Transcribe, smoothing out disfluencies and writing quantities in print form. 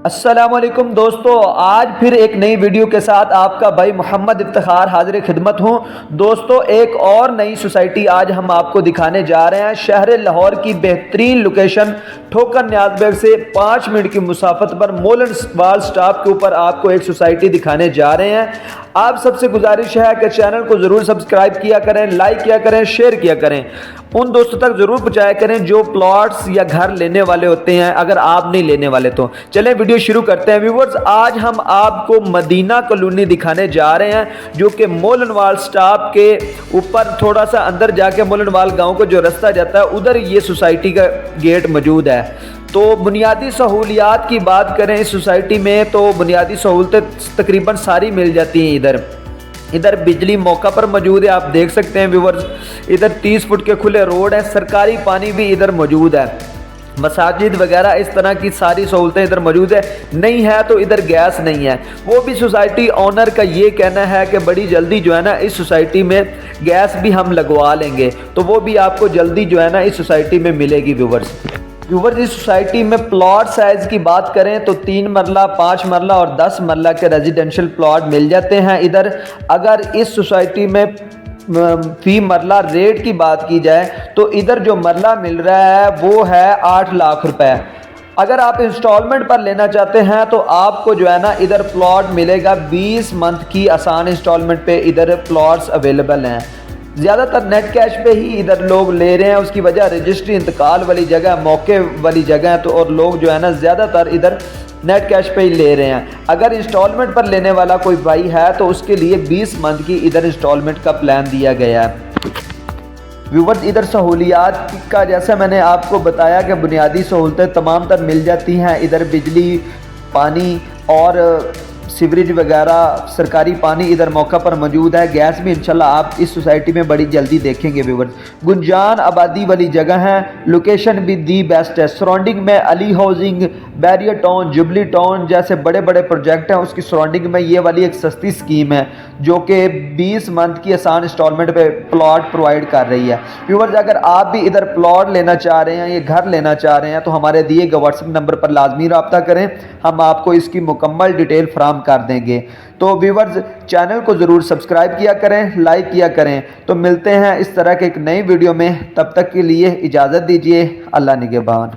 السلام علیکم دوستو، آج پھر ایک نئی ویڈیو کے ساتھ آپ کا بھائی محمد افتخار حاضر خدمت ہوں۔ دوستو، ایک اور نئی سوسائٹی آج ہم آپ کو دکھانے جا رہے ہیں۔ شہر لاہور کی بہترین لوکیشن ٹھوکر نیاز بیگ سے 5 منٹ کی مسافت پر مولن وال سٹاپ کے اوپر آپ کو ایک سوسائٹی دکھانے جا رہے ہیں۔ آپ سب سے گزارش ہے کہ چینل کو ضرور سبسکرائب کیا کریں، لائک کیا کریں، شیئر کیا کریں، ان دوستوں تک ضرور پہنچایا کریں جو پلاٹس یا گھر لینے والے ہوتے ہیں، اگر آپ نہیں لینے والے تو۔ چلیں ویڈیو شروع کرتے ہیں۔ ویورز، آج ہم آپ کو مدینہ کالونی دکھانے جا رہے ہیں، جو کہ مولن وال سٹاپ کے اوپر تھوڑا سا اندر جا کے مولن وال گاؤں کو جو رستہ جاتا ہے ادھر یہ سوسائٹی کا گیٹ موجود ہے۔ تو بنیادی سہولیات کی بات کریں اس سوسائٹی میں تو بنیادی سہولتیں تقریباً ساری مل جاتی ہیں۔ ادھر بجلی موقع پر موجود ہے، آپ دیکھ سکتے ہیں ویورز۔ ادھر 30 فٹ کے کھلے روڈ ہیں، سرکاری پانی بھی ادھر موجود ہے، مساجد وغیرہ اس طرح کی ساری سہولتیں ادھر موجود ہے۔ نہیں ہے تو ادھر گیس نہیں ہے۔ وہ بھی سوسائٹی آنر کا یہ کہنا ہے کہ بڑی جلدی جو ہے نا اس سوسائٹی میں گیس بھی ہم لگوا لیں گے، تو وہ بھی آپ کو جلدی جو ہے نا اس سوسائٹی میں ملے گی ویورز۔ اس سوسائٹی میں پلاٹ سائز کی بات کریں تو 3 مرلہ، 5 مرلہ اور 10 مرلہ کے ریزیڈنشل پلاٹ مل جاتے ہیں ادھر۔ اگر اس سوسائٹی میں فی مرلہ ریٹ کی بات کی جائے تو ادھر جو مرلہ مل رہا ہے وہ ہے 8 لاکھ روپے۔ اگر آپ انسٹالمنٹ پر لینا چاہتے ہیں تو آپ کو جو ہے نا ادھر پلاٹ ملے گا 20 منتھ کی آسان انسٹالمنٹ پہ ادھر پلاٹس اویلیبل ہیں۔ زیادہ تر نیٹ کیش پہ ہی ادھر لوگ لے رہے ہیں، اس کی وجہ رجسٹری انتقال والی جگہ، موقع والی جگہ ہے، تو اور لوگ جو ہے نا زیادہ تر ادھر نیٹ کیش پہ ہی لے رہے ہیں۔ اگر انسٹالمنٹ پر لینے والا کوئی بھائی ہے تو اس کے لیے 20 منتھ کی ادھر انسٹالمنٹ کا پلان دیا گیا ہے۔ ویورز، ادھر سہولیات کا جیسا میں نے آپ کو بتایا کہ بنیادی سہولتیں تمام تر مل جاتی ہیں ادھر، بجلی، پانی اور سیوریج وغیرہ، سرکاری پانی ادھر موقع پر موجود ہے۔ گیس بھی انشاءاللہ آپ اس سوسائٹی میں بڑی جلدی دیکھیں گے ویورز۔ گنجان آبادی والی جگہ ہے، لوکیشن بھی دی بیسٹ ہے۔ سراؤنڈنگ میں Ali housing, Bahria town, jubilee town جیسے بڑے بڑے پروجیکٹ ہیں، اس کی سراؤنڈنگ میں یہ والی ایک سستی سکیم ہے جو کہ 20 منتھ کی آسان انسٹالمنٹ پہ پلاٹ پرووائڈ کر رہی ہے۔ ویورز، اگر آپ بھی ادھر پلاٹ لینا چاہ رہے ہیں، یہ گھر لینا چاہ رہے ہیں تو ہمارے دیے گئے واٹس ایپ نمبر پر لازمی رابطہ کریں، ہم آپ کو اس کی مکمل ڈیٹیل فراہم کر دیں گے۔ تو ویورز، چینل کو ضرور سبسکرائب کیا کریں، لائک کیا کریں۔ تو ملتے ہیں اس طرح کے ایک نئی ویڈیو میں، تب تک کے لیے اجازت دیجیے۔ اللہ نگہبان۔